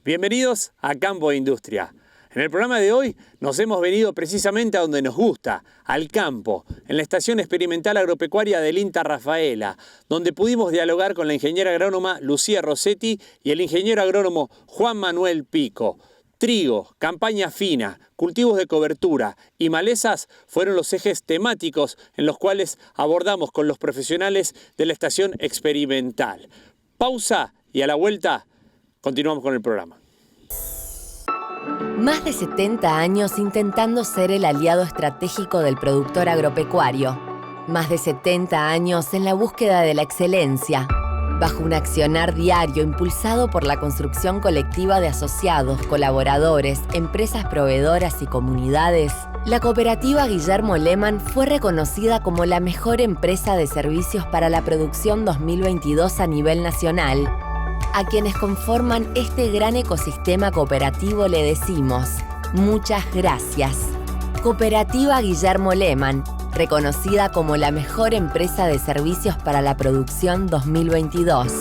Bienvenidos a Campo e Industria. En el programa de hoy nos hemos venido precisamente a donde nos gusta, al campo, en la Estación Experimental Agropecuaria del INTA Rafaela, donde pudimos dialogar con la ingeniera agrónoma Lucía Rossetti y el ingeniero agrónomo Juan Manuel Pico. Trigo, campaña fina, cultivos de cobertura y malezas fueron los ejes temáticos en los cuales abordamos con los profesionales de la Estación Experimental. Pausa y a la vuelta continuamos con el programa. Más de 70 años intentando ser el aliado estratégico del productor agropecuario. Más de 70 años en la búsqueda de la excelencia. Bajo un accionar diario impulsado por la construcción colectiva de asociados, colaboradores, empresas proveedoras y comunidades, la cooperativa Guillermo Lehmann fue reconocida como la mejor empresa de servicios para la producción 2022 a nivel nacional. A quienes conforman este gran ecosistema cooperativo le decimos muchas gracias. Cooperativa Guillermo Lehmann, reconocida como la mejor empresa de servicios para la producción 2022.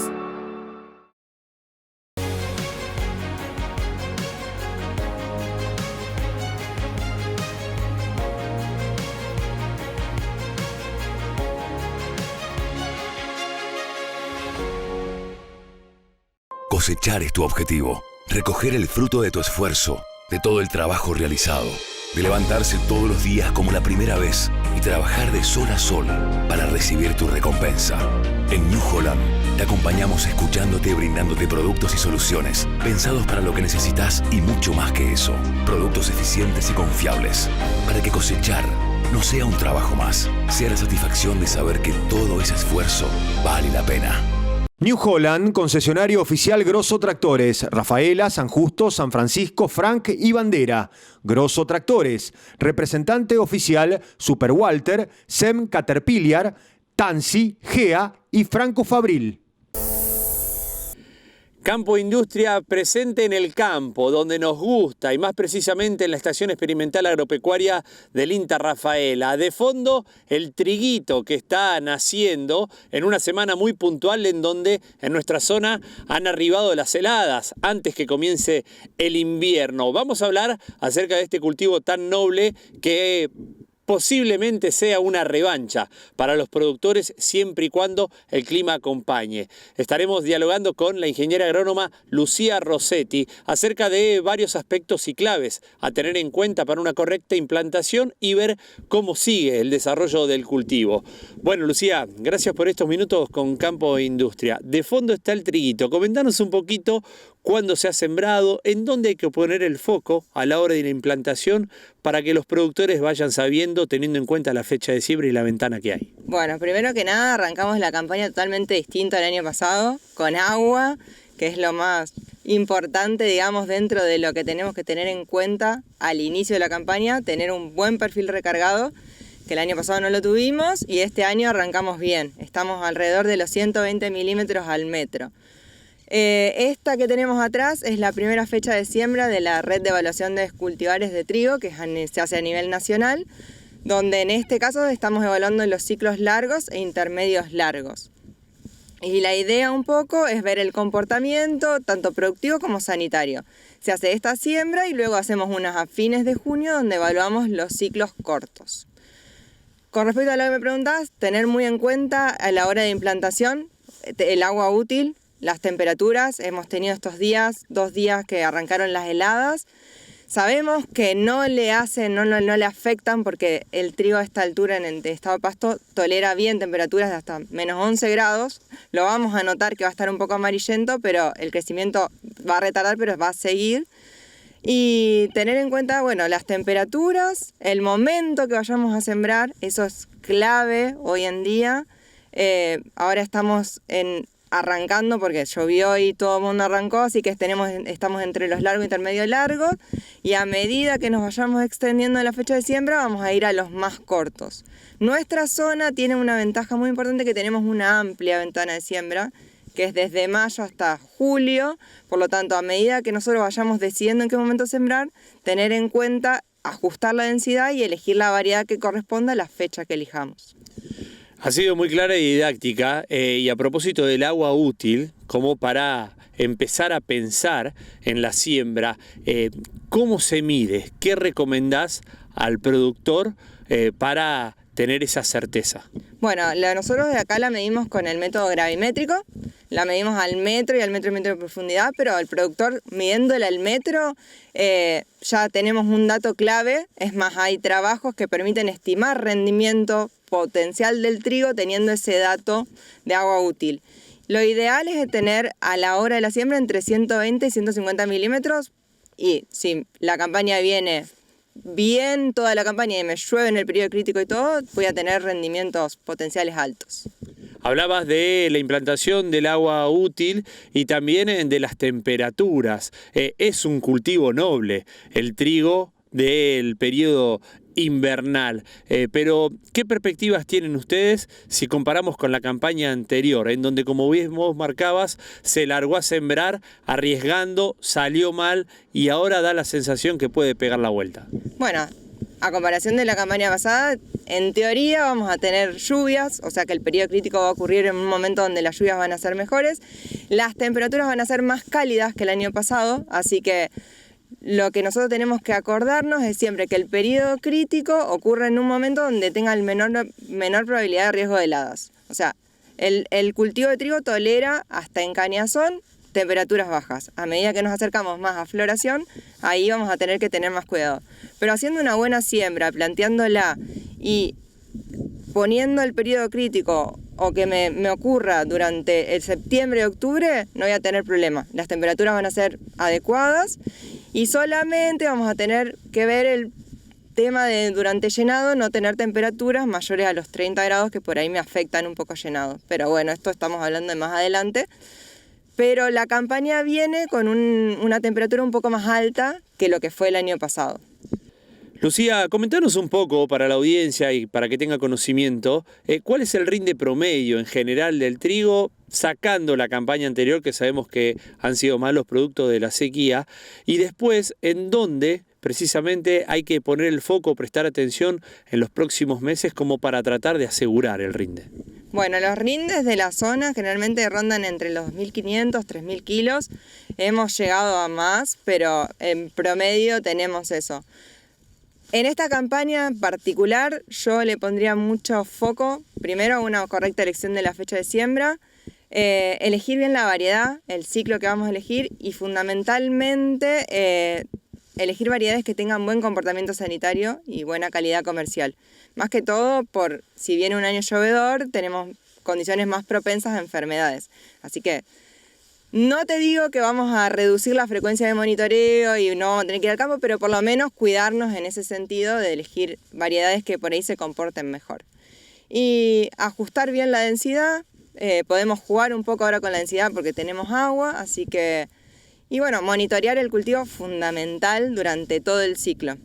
Cosechar es tu objetivo. Recoger el fruto de tu esfuerzo, de todo el trabajo realizado, de levantarse todos los días como la primera vez y trabajar de sol a sol para recibir tu recompensa. En New Holland te acompañamos escuchándote y brindándote productos y soluciones pensados para lo que necesitas y mucho más que eso. Productos eficientes y confiables para que cosechar no sea un trabajo más, sea la satisfacción de saber que todo ese esfuerzo vale la pena. New Holland, concesionario oficial Grosso Tractores, Rafaela, San Justo, San Francisco, Frank y Bandera. Grosso Tractores, representante oficial Super Walter, SEM Caterpillar, Tansi, GEA y Franco Fabril. Campo Industria presente en el campo, donde nos gusta, y más precisamente en la Estación Experimental Agropecuaria del INTA Rafaela. De fondo, el triguito que está naciendo en una semana muy puntual en donde en nuestra zona han arribado las heladas antes que comience el invierno. Vamos a hablar acerca de este cultivo tan noble que posiblemente sea una revancha para los productores siempre y cuando el clima acompañe. Estaremos dialogando con la ingeniera agrónoma Lucía Rossetti acerca de varios aspectos y claves a tener en cuenta para una correcta implantación y ver cómo sigue el desarrollo del cultivo. Bueno, Lucía, gracias por estos minutos con Campo e Industria. De fondo está el triguito. Comentanos un poquito cuándo se ha sembrado, en dónde hay que poner el foco a la hora de la implantación para que los productores vayan sabiendo, teniendo en cuenta la fecha de siembra y la ventana que hay. Bueno, primero que nada arrancamos la campaña totalmente distinta al año pasado, con agua, que es lo más importante, digamos, dentro de lo que tenemos que tener en cuenta al inicio de la campaña, tener un buen perfil recargado, que el año pasado no lo tuvimos, y este año arrancamos bien, estamos alrededor de los 120 milímetros al metro. Esta que tenemos atrás es la primera fecha de siembra de la red de evaluación de cultivares de trigo que se hace a nivel nacional, donde en este caso estamos evaluando los ciclos largos e intermedios largos. Y la idea un poco es ver el comportamiento tanto productivo como sanitario. Se hace esta siembra y luego hacemos unas a fines de junio donde evaluamos los ciclos cortos. Con respecto a lo que me preguntas, tener muy en cuenta a la hora de implantación el agua útil, las temperaturas. Hemos tenido estos días, 2 días que arrancaron las heladas. Sabemos que no le afectan porque el trigo a esta altura en el estado de pasto tolera bien temperaturas de hasta menos 11 grados. Lo vamos a notar que va a estar un poco amarillento, pero el crecimiento va a retardar, pero va a seguir. Y tener en cuenta, bueno, las temperaturas, el momento que vayamos a sembrar, eso es clave hoy en día. Ahora estamos arrancando porque llovió y todo el mundo arrancó, así que estamos entre los largos, intermedio y largos, y a medida que nos vayamos extendiendo en la fecha de siembra vamos a ir a los más cortos. Nuestra zona tiene una ventaja muy importante, que tenemos una amplia ventana de siembra, que es desde mayo hasta julio, por lo tanto a medida que nosotros vayamos decidiendo en qué momento sembrar, tener en cuenta ajustar la densidad y elegir la variedad que corresponda a la fecha que elijamos. Ha sido muy clara y didáctica, y a propósito del agua útil, como para empezar a pensar en la siembra, ¿cómo se mide? ¿Qué recomendás al productor para tener esa certeza? Bueno, nosotros de acá la medimos con el método gravimétrico, la medimos al metro y metro de profundidad, pero el productor midiéndola al metro ya tenemos un dato clave. Es más, hay trabajos que permiten estimar rendimiento potencial del trigo teniendo ese dato de agua útil. Lo ideal es tener a la hora de la siembra entre 120 y 150 milímetros, y si la campaña viene bien toda la campaña y me llueve en el periodo crítico y todo, voy a tener rendimientos potenciales altos. Hablabas de la implantación del agua útil y también de las temperaturas. Es un cultivo noble el trigo del periodo invernal, pero ¿qué perspectivas tienen ustedes si comparamos con la campaña anterior, en donde, como bien vos marcabas, se largó a sembrar arriesgando, salió mal y ahora da la sensación que puede pegar la vuelta? Bueno, a comparación de la campaña pasada, en teoría vamos a tener lluvias, o sea que el periodo crítico va a ocurrir en un momento donde las lluvias van a ser mejores, las temperaturas van a ser más cálidas que el año pasado, así que lo que nosotros tenemos que acordarnos es siempre que el periodo crítico ocurre en un momento donde tenga el menor probabilidad de riesgo de heladas. O sea, el cultivo de trigo tolera hasta en cañazón temperaturas bajas. A medida que nos acercamos más a floración, ahí vamos a tener que tener más cuidado. Pero haciendo una buena siembra, planteándola y poniendo el periodo crítico o que me ocurra durante el septiembre y octubre, no voy a tener problema. Las temperaturas van a ser adecuadas y solamente vamos a tener que ver el tema de durante llenado no tener temperaturas mayores a los 30 grados, que por ahí me afectan un poco llenado. Pero bueno, esto estamos hablando de más adelante. Pero la campaña viene con una temperatura un poco más alta que lo que fue el año pasado. Lucía, comentanos un poco para la audiencia y para que tenga conocimiento, ¿cuál es el rinde promedio en general del trigo, sacando la campaña anterior, que sabemos que han sido malos productos de la sequía, y después en dónde precisamente hay que poner el foco, prestar atención en los próximos meses como para tratar de asegurar el rinde? Bueno, los rindes de la zona generalmente rondan entre los 2.500, 3.000 kilos. Hemos llegado a más, pero en promedio tenemos eso. En esta campaña en particular yo le pondría mucho foco, primero a una correcta elección de la fecha de siembra, elegir bien la variedad, el ciclo que vamos a elegir y fundamentalmente elegir variedades que tengan buen comportamiento sanitario y buena calidad comercial. Más que todo, si viene un año llovedor, tenemos condiciones más propensas a enfermedades. Así que no te digo que vamos a reducir la frecuencia de monitoreo y no vamos a tener que ir al campo, pero por lo menos cuidarnos en ese sentido de elegir variedades que por ahí se comporten mejor. Y ajustar bien la densidad, podemos jugar un poco ahora con la densidad porque tenemos agua, así que... Y bueno, monitorear el cultivo fundamental durante todo el ciclo.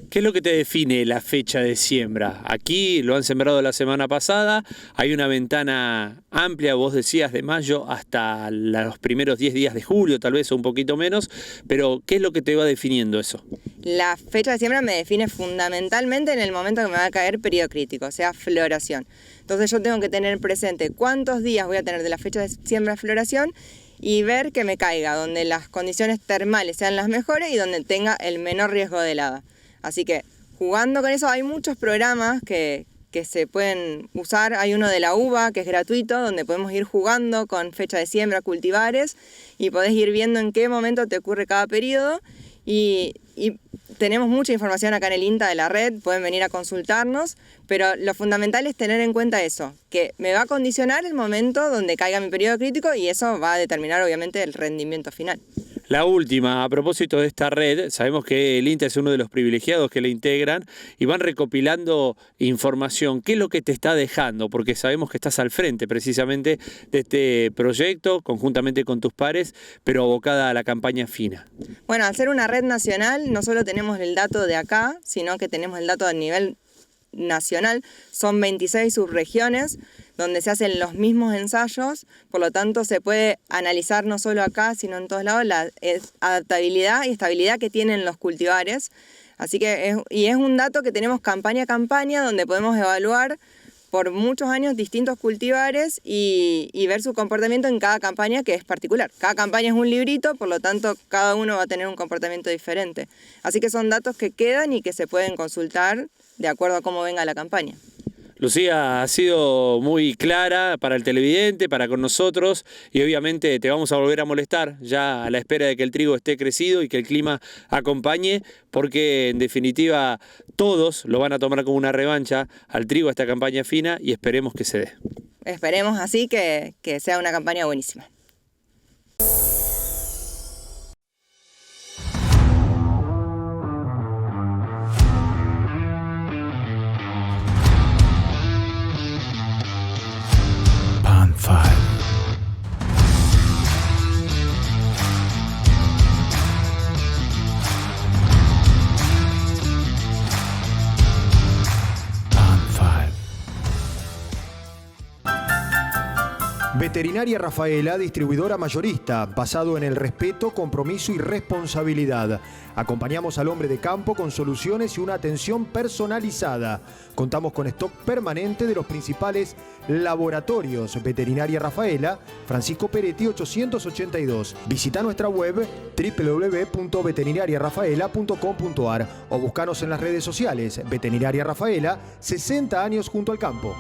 ¿Qué es lo que te define la fecha de siembra? Aquí lo han sembrado la semana pasada, hay una ventana amplia, vos decías de mayo hasta los primeros 10 días de julio, tal vez o un poquito menos, pero ¿qué es lo que te va definiendo eso? La fecha de siembra me define fundamentalmente en el momento que me va a caer periodo crítico, o sea, floración. Entonces yo tengo que tener presente cuántos días voy a tener de la fecha de siembra a floración y ver que me caiga, donde las condiciones termales sean las mejores y donde tenga el menor riesgo de helada. Así que jugando con eso hay muchos programas que se pueden usar. Hay uno de la uva que es gratuito, donde podemos ir jugando con fecha de siembra, cultivares, y podés ir viendo en qué momento te ocurre cada periodo. Y tenemos mucha información acá en el INTA de la red, pueden venir a consultarnos, pero lo fundamental es tener en cuenta eso, que me va a condicionar el momento donde caiga mi periodo crítico y eso va a determinar obviamente el rendimiento final. La última, a propósito de esta red, sabemos que el INTA es uno de los privilegiados que la integran y van recopilando información. ¿Qué es lo que te está dejando? Porque sabemos que estás al frente precisamente de este proyecto, conjuntamente con tus pares, pero abocada a la campaña fina. Bueno, al ser una red nacional, no solo tenemos el dato de acá, sino que tenemos el dato a nivel nacional. Son 26 subregiones donde se hacen los mismos ensayos, por lo tanto se puede analizar no solo acá, sino en todos lados la adaptabilidad y estabilidad que tienen los cultivares. Así que es un dato que tenemos campaña a campaña donde podemos evaluar por muchos años distintos cultivares y ver su comportamiento en cada campaña, que es particular. Cada campaña es un librito, por lo tanto cada uno va a tener un comportamiento diferente. Así que son datos que quedan y que se pueden consultar de acuerdo a cómo venga la campaña. Lucía, ha sido muy clara para el televidente, para con nosotros, y obviamente te vamos a volver a molestar ya a la espera de que el trigo esté crecido y que el clima acompañe, porque en definitiva todos lo van a tomar como una revancha al trigo, a esta campaña fina, y esperemos que se dé. Esperemos así que sea una campaña buenísima. Veterinaria Rafaela, distribuidora mayorista, basado en el respeto, compromiso y responsabilidad. Acompañamos al hombre de campo con soluciones y una atención personalizada. Contamos con stock permanente de los principales laboratorios. Veterinaria Rafaela, Francisco Peretti 882. Visita nuestra web www.veterinariarafaela.com.ar o buscanos en las redes sociales. Veterinaria Rafaela, 60 años junto al campo.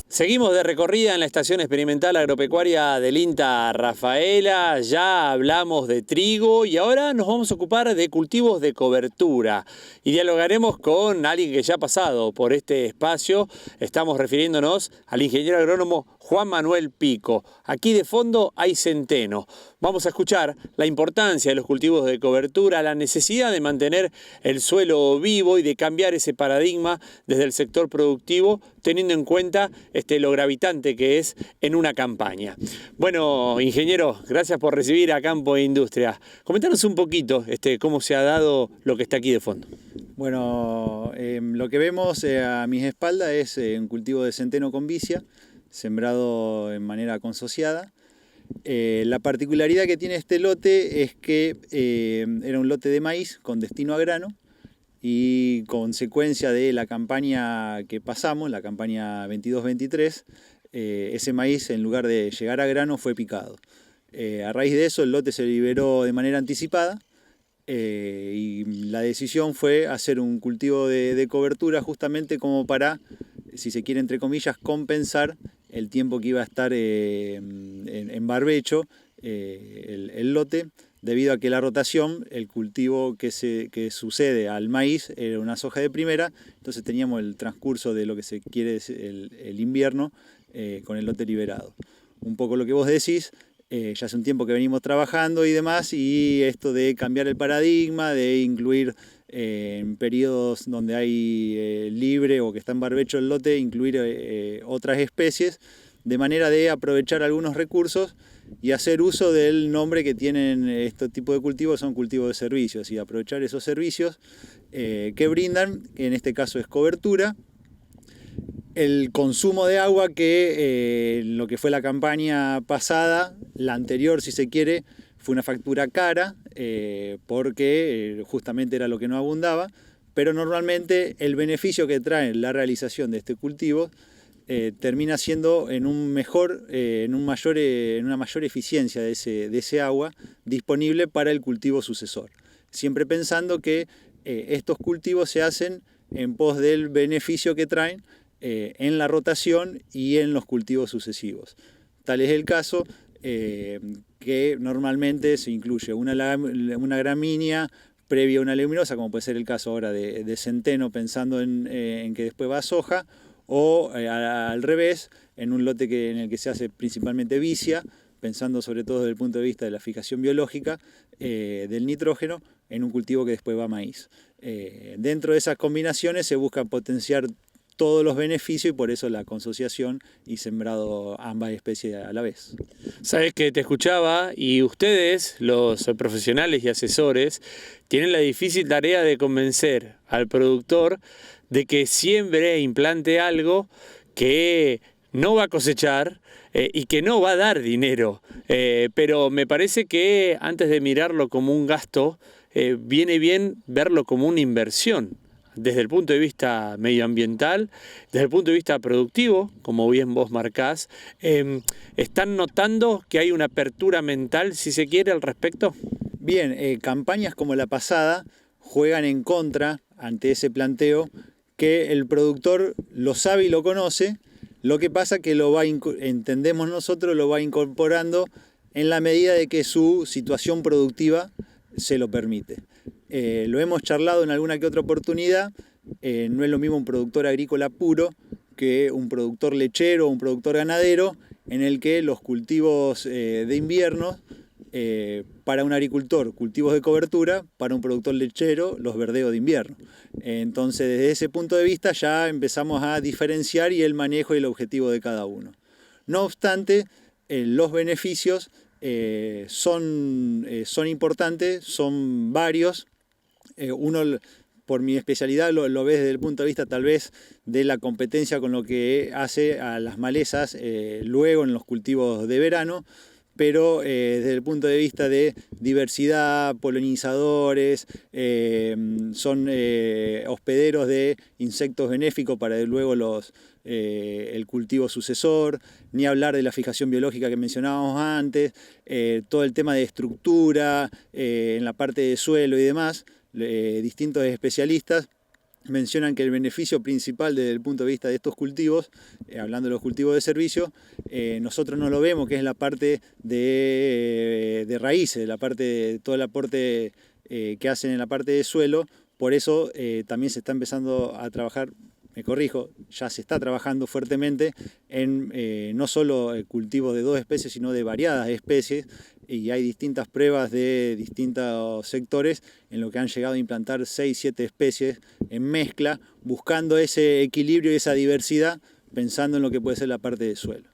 Seguimos de recorrida en la Estación Experimental Agropecuaria del INTA Rafaela, ya hablamos de trigo y ahora nos vamos a ocupar de cultivos de cobertura y dialogaremos con alguien que ya ha pasado por este espacio. Estamos refiriéndonos al ingeniero agrónomo Juan Manuel Pico. Aquí de fondo hay centeno. Vamos a escuchar la importancia de los cultivos de cobertura, la necesidad de mantener el suelo vivo y de cambiar ese paradigma desde el sector productivo, teniendo en cuenta lo gravitante que es en una campaña. Bueno, ingeniero, gracias por recibir a Campo e Industria. Comentanos un poquito cómo se ha dado lo que está aquí de fondo. Bueno, lo que vemos a mis espaldas es un cultivo de centeno con vicia, sembrado en manera consociada. La particularidad que tiene este lote es que era un lote de maíz con destino a grano y consecuencia de la campaña que pasamos, la campaña 22-23, ese maíz en lugar de llegar a grano fue picado. A raíz de eso el lote se liberó de manera anticipada y la decisión fue hacer un cultivo de cobertura justamente como para, si se quiere entre comillas, compensar el tiempo que iba a estar en barbecho el lote, debido a que la rotación, el cultivo que sucede al maíz era una soja de primera, entonces teníamos el transcurso de lo que se quiere el invierno con el lote liberado. Un poco lo que vos decís, ya hace un tiempo que venimos trabajando y demás, y esto de cambiar el paradigma, de incluir en periodos donde hay libre o que está en barbecho el lote, incluir otras especies, de manera de aprovechar algunos recursos y hacer uso del nombre que tienen este tipo de cultivos, son cultivos de servicios, y aprovechar esos servicios que brindan, en este caso es cobertura, el consumo de agua que lo que fue la campaña pasada, la anterior si se quiere, fue una factura cara porque justamente era lo que no abundaba, pero normalmente el beneficio que trae la realización de este cultivo termina siendo en una mayor eficiencia de ese agua disponible para el cultivo sucesor. Siempre pensando que estos cultivos se hacen en pos del beneficio que traen en la rotación y en los cultivos sucesivos. Tal es el caso que normalmente se incluye una gramínea previa a una leguminosa, como puede ser el caso ahora de centeno, pensando en que después va a soja, o al revés, en un lote en el que se hace principalmente vicia, pensando sobre todo desde el punto de vista de la fijación biológica del nitrógeno, en un cultivo que después va a maíz. Dentro de esas combinaciones se busca potenciar todos los beneficios y por eso la consociación y sembrado ambas especies a la vez. Sabes que te escuchaba y ustedes, los profesionales y asesores, tienen la difícil tarea de convencer al productor de que siembre e implante algo que no va a cosechar y que no va a dar dinero. Pero me parece que antes de mirarlo como un gasto, viene bien verlo como una inversión. Desde el punto de vista medioambiental, desde el punto de vista productivo, como bien vos marcás, ¿están notando que hay una apertura mental, si se quiere, al respecto? Bien, campañas como la pasada juegan en contra ante ese planteo que el productor lo sabe y lo conoce, lo que pasa que entendemos nosotros, lo va incorporando en la medida de que su situación productiva se lo permite. Lo hemos charlado en alguna que otra oportunidad, no es lo mismo un productor agrícola puro que un productor lechero o un productor ganadero, en el que los cultivos de invierno, para un agricultor, cultivos de cobertura, para un productor lechero, los verdeos de invierno. Entonces, desde ese punto de vista ya empezamos a diferenciar y el manejo y el objetivo de cada uno. No obstante, los beneficios son importantes, son varios. Uno, por mi especialidad, lo ve desde el punto de vista tal vez de la competencia con lo que hace a las malezas luego en los cultivos de verano, pero desde el punto de vista de diversidad, polinizadores, son hospederos de insectos benéficos para luego el cultivo sucesor, ni hablar de la fijación biológica que mencionábamos antes, todo el tema de estructura en la parte de suelo y demás. Distintos especialistas mencionan que el beneficio principal desde el punto de vista de estos cultivos, hablando de los cultivos de servicio, nosotros no lo vemos, que es la parte de raíces, la parte de todo el aporte que hacen en la parte de suelo. Por eso también se está empezando a trabajar, me corrijo, ya se está trabajando fuertemente en no solo cultivos de 2 especies, sino de variadas especies, y hay distintas pruebas de distintos sectores en lo que han llegado a implantar 6, 7 especies en mezcla, buscando ese equilibrio y esa diversidad, pensando en lo que puede ser la parte de suelo.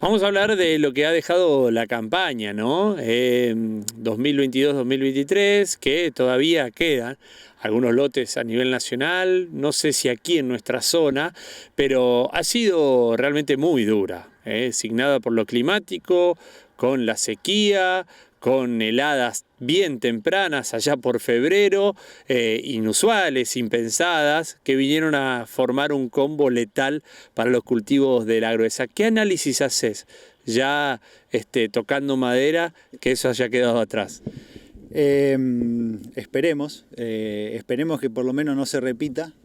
Vamos a hablar de lo que ha dejado la campaña, ¿no? 2022-2023, que todavía quedan algunos lotes a nivel nacional, no sé si aquí en nuestra zona, pero ha sido realmente muy dura, signada por lo climático, con la sequía, con heladas bien tempranas allá por febrero, inusuales, impensadas, que vinieron a formar un combo letal para los cultivos de la gruesa. ¿Qué análisis haces ya tocando madera que eso haya quedado atrás? Esperemos que por lo menos no se repita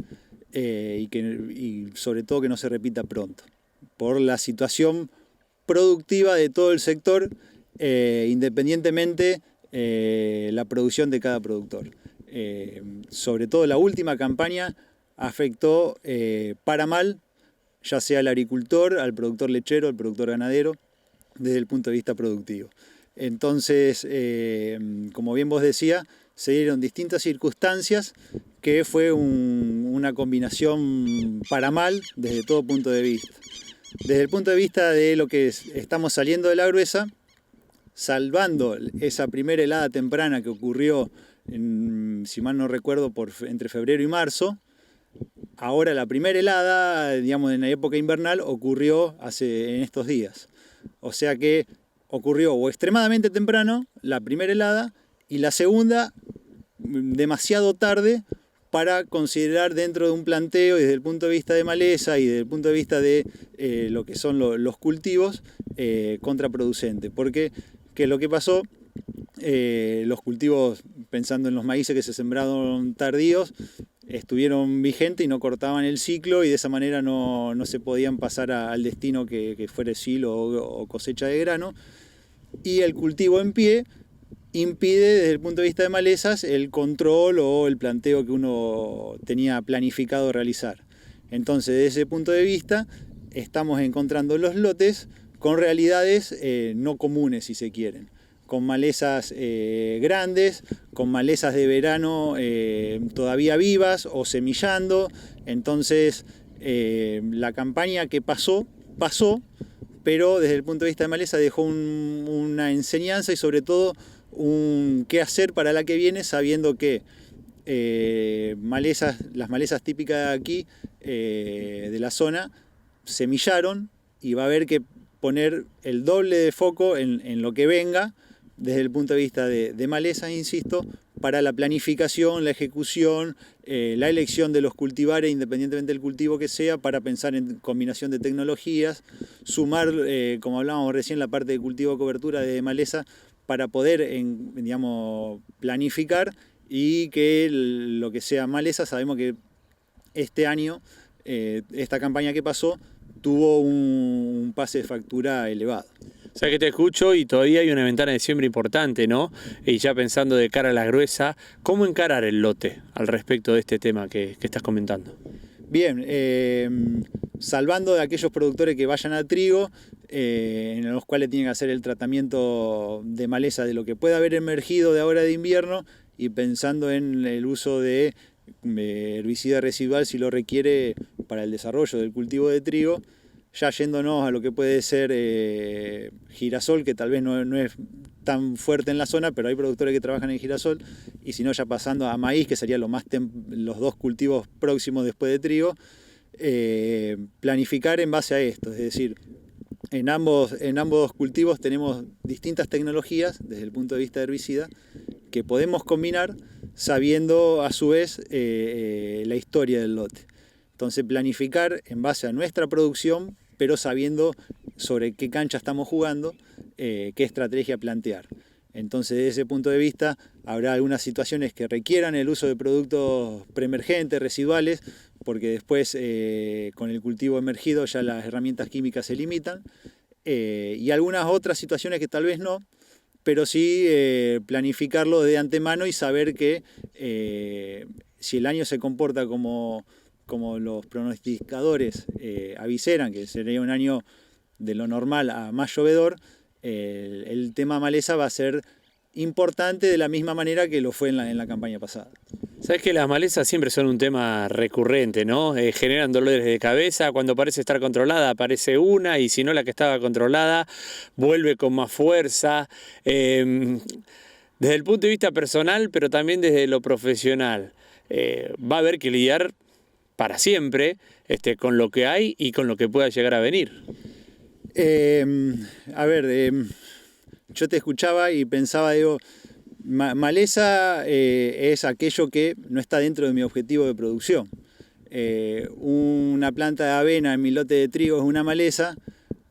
y sobre todo que no se repita pronto, por la situación productiva de todo el sector, independientemente la producción de cada productor. Sobre todo la última campaña afectó para mal, ya sea al agricultor, al productor lechero, al productor ganadero, desde el punto de vista productivo. Entonces, como bien vos decías, se dieron distintas circunstancias que fue una combinación para mal desde todo punto de vista. Desde el punto de vista de lo que estamos saliendo de la gruesa, salvando esa primera helada temprana que ocurrió, si mal no recuerdo, entre febrero y marzo, ahora la primera helada, digamos, en la época invernal, ocurrió en estos días. O sea que ocurrió o extremadamente temprano la primera helada y la segunda demasiado tarde para considerar dentro de un planteo desde el punto de vista de maleza y desde el punto de vista de lo que son los cultivos contraproducente. Porque ¿qué es lo que pasó? Los cultivos, pensando en los maíces que se sembraron tardíos, estuvieron vigentes y no cortaban el ciclo y de esa manera no se podían pasar al destino que fuera silo o cosecha de grano. Y el cultivo en pie impide desde el punto de vista de malezas el control o el planteo que uno tenía planificado realizar. Entonces, desde ese punto de vista, estamos encontrando los lotes con realidades no comunes, si se quieren, con malezas grandes, con malezas de verano todavía vivas o semillando. Entonces, la campaña que pasó, pero desde el punto de vista de maleza dejó una enseñanza y sobre todo un qué hacer para la que viene, sabiendo que las malezas típicas de aquí, de la zona, semillaron y va a haber que poner el doble de foco en lo que venga desde el punto de vista de malezas, insisto, para la planificación, la ejecución, la elección de los cultivares, independientemente del cultivo que sea, para pensar en combinación de tecnologías, sumar, como hablábamos recién, la parte de cultivo de cobertura de maleza, para poder, planificar y que lo que sea maleza, sabemos que este año, esta campaña que pasó, tuvo un pase de factura elevado. O sea que te escucho y todavía hay una ventana de siembra importante, ¿no? Y ya pensando de cara a la gruesa, ¿cómo encarar el lote al respecto de este tema que estás comentando? Bien, salvando de aquellos productores que vayan a trigo, en los cuales tienen que hacer el tratamiento de maleza de lo que pueda haber emergido de ahora de invierno, y pensando en el uso de herbicida residual si lo requiere para el desarrollo del cultivo de trigo, ya yéndonos a lo que puede ser girasol, que tal vez no es tan fuerte en la zona, pero hay productores que trabajan en girasol, y si no, ya pasando a maíz, que serían los dos cultivos próximos después de trigo, planificar en base a esto, es decir, en ambos cultivos tenemos distintas tecnologías desde el punto de vista de herbicida que podemos combinar sabiendo a su vez la historia del lote. Entonces, planificar en base a nuestra producción, pero sabiendo sobre qué cancha estamos jugando, qué estrategia plantear. Entonces, desde ese punto de vista, habrá algunas situaciones que requieran el uso de productos preemergentes, residuales, porque después con el cultivo emergido ya las herramientas químicas se limitan, y algunas otras situaciones que tal vez no, pero sí planificarlo de antemano y saber que si el año se comporta como los pronosticadores aviseran, que sería un año de lo normal a más llovedor, el tema maleza va a ser importante de la misma manera que lo fue en la campaña pasada. Sabes que las malezas siempre son un tema recurrente, ¿no? Generan dolores de cabeza, cuando parece estar controlada aparece una, y si no, la que estaba controlada vuelve con más fuerza. Desde el punto de vista personal, pero también desde lo profesional, va a haber que lidiar para siempre con lo que hay y con lo que pueda llegar a venir. Yo te escuchaba y pensaba, digo, maleza es aquello que no está dentro de mi objetivo de producción. Una planta de avena en mi lote de trigo es una maleza,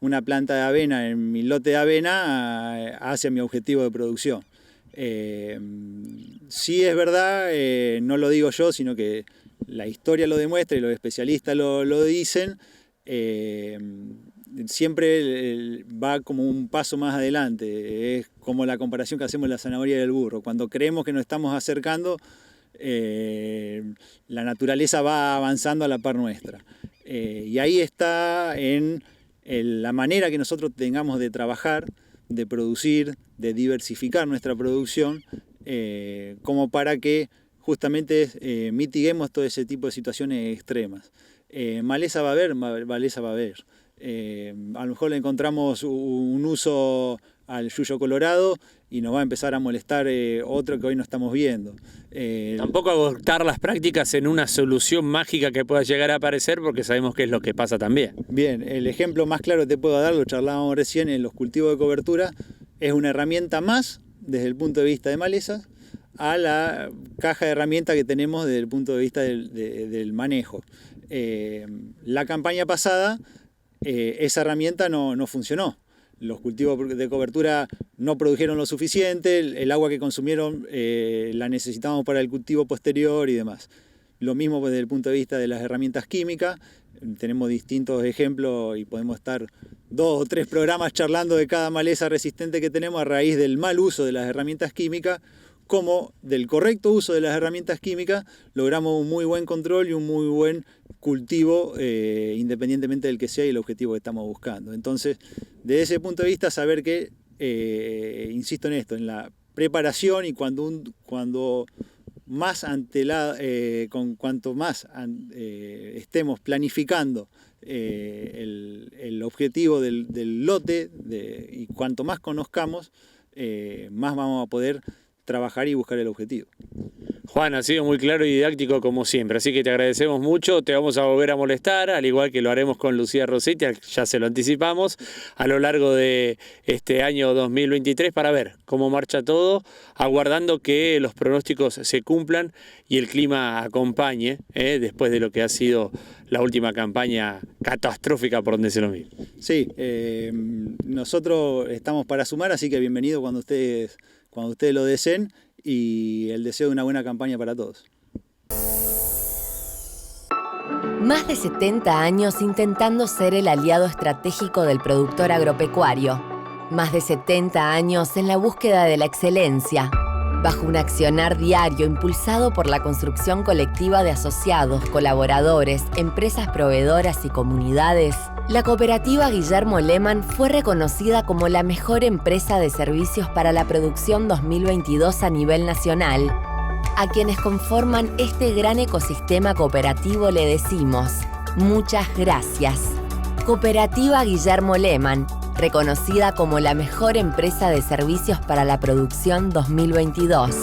una planta de avena en mi lote de avena hacia mi objetivo de producción. Sí es verdad, no lo digo yo, sino que la historia lo demuestra y los especialistas lo dicen, siempre va como un paso más adelante. Es como la comparación que hacemos de la zanahoria y el burro. Cuando creemos que nos estamos acercando, la naturaleza va avanzando a la par nuestra. Y ahí está en la manera que nosotros tengamos de trabajar, de producir, de diversificar nuestra producción, como para que justamente mitiguemos todo ese tipo de situaciones extremas. Maleza va a haber, maleza va a haber. A lo mejor le encontramos un uso al yuyo colorado y nos va a empezar a molestar otro que hoy no estamos viendo. Tampoco agotar las prácticas en una solución mágica que pueda llegar a aparecer, porque sabemos que es lo que pasa también. Bien, el ejemplo más claro que te puedo dar, lo charlábamos recién, en los cultivos de cobertura, es una herramienta más desde el punto de vista de malezas a la caja de herramientas que tenemos desde el punto de vista del manejo. La campaña pasada, esa herramienta no funcionó. Los cultivos de cobertura no produjeron lo suficiente, el agua que consumieron la necesitábamos para el cultivo posterior y demás. Lo mismo desde el punto de vista de las herramientas químicas, tenemos distintos ejemplos y podemos estar 2 o 3 programas charlando de cada maleza resistente que tenemos a raíz del mal uso de las herramientas químicas, como del correcto uso de las herramientas químicas logramos un muy buen control y un muy buen cultivo, independientemente del que sea y el objetivo que estamos buscando. Entonces, desde ese punto de vista, saber que, insisto en esto, en la preparación, y cuanto más estemos planificando el objetivo del lote, y cuanto más conozcamos, más vamos a poder trabajar y buscar el objetivo. Juan, ha sido muy claro y didáctico como siempre, así que te agradecemos mucho, te vamos a volver a molestar, al igual que lo haremos con Lucía Rossetti, ya se lo anticipamos, a lo largo de este año 2023 para ver cómo marcha todo, aguardando que los pronósticos se cumplan y el clima acompañe, después de lo que ha sido la última campaña catastrófica, por donde se lo mire. Sí, nosotros estamos para sumar, así que bienvenido cuando ustedes lo deseen, y el deseo de una buena campaña para todos. Más de 70 años intentando ser el aliado estratégico del productor agropecuario. Más de 70 años en la búsqueda de la excelencia. Bajo un accionar diario impulsado por la construcción colectiva de asociados, colaboradores, empresas proveedoras y comunidades, la cooperativa Guillermo Lehmann fue reconocida como la mejor empresa de servicios para la producción 2022 a nivel nacional. A quienes conforman este gran ecosistema cooperativo le decimos muchas gracias. Cooperativa Guillermo Lehmann, reconocida como la mejor empresa de servicios para la producción 2022.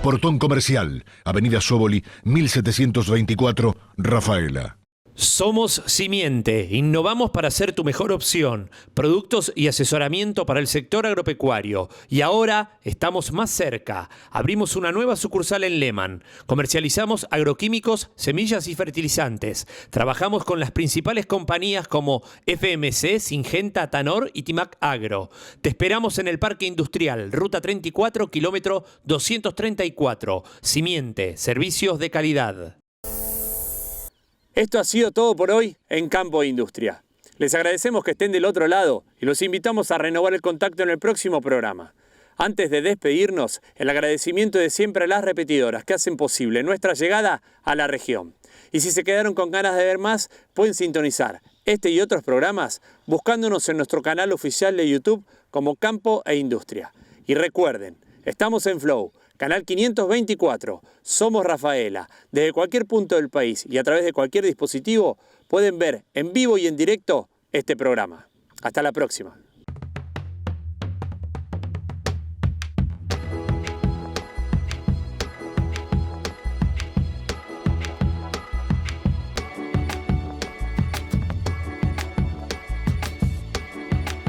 Portón Comercial, Avenida Sóboli, 1724, Rafaela. Somos Simiente, innovamos para ser tu mejor opción, productos y asesoramiento para el sector agropecuario. Y ahora estamos más cerca. Abrimos una nueva sucursal en Lehmann. Comercializamos agroquímicos, semillas y fertilizantes. Trabajamos con las principales compañías como FMC, Syngenta, Tanor y Timac Agro. Te esperamos en el Parque Industrial, Ruta 34, kilómetro 234. Simiente, servicios de calidad. Esto ha sido todo por hoy en Campo e Industria. Les agradecemos que estén del otro lado y los invitamos a renovar el contacto en el próximo programa. Antes de despedirnos, el agradecimiento de siempre a las repetidoras que hacen posible nuestra llegada a la región. Y si se quedaron con ganas de ver más, pueden sintonizar este y otros programas buscándonos en nuestro canal oficial de YouTube como Campo e Industria. Y recuerden, estamos en Flow, canal 524, somos Rafaela. Desde cualquier punto del país y a través de cualquier dispositivo pueden ver en vivo y en directo este programa. Hasta la próxima.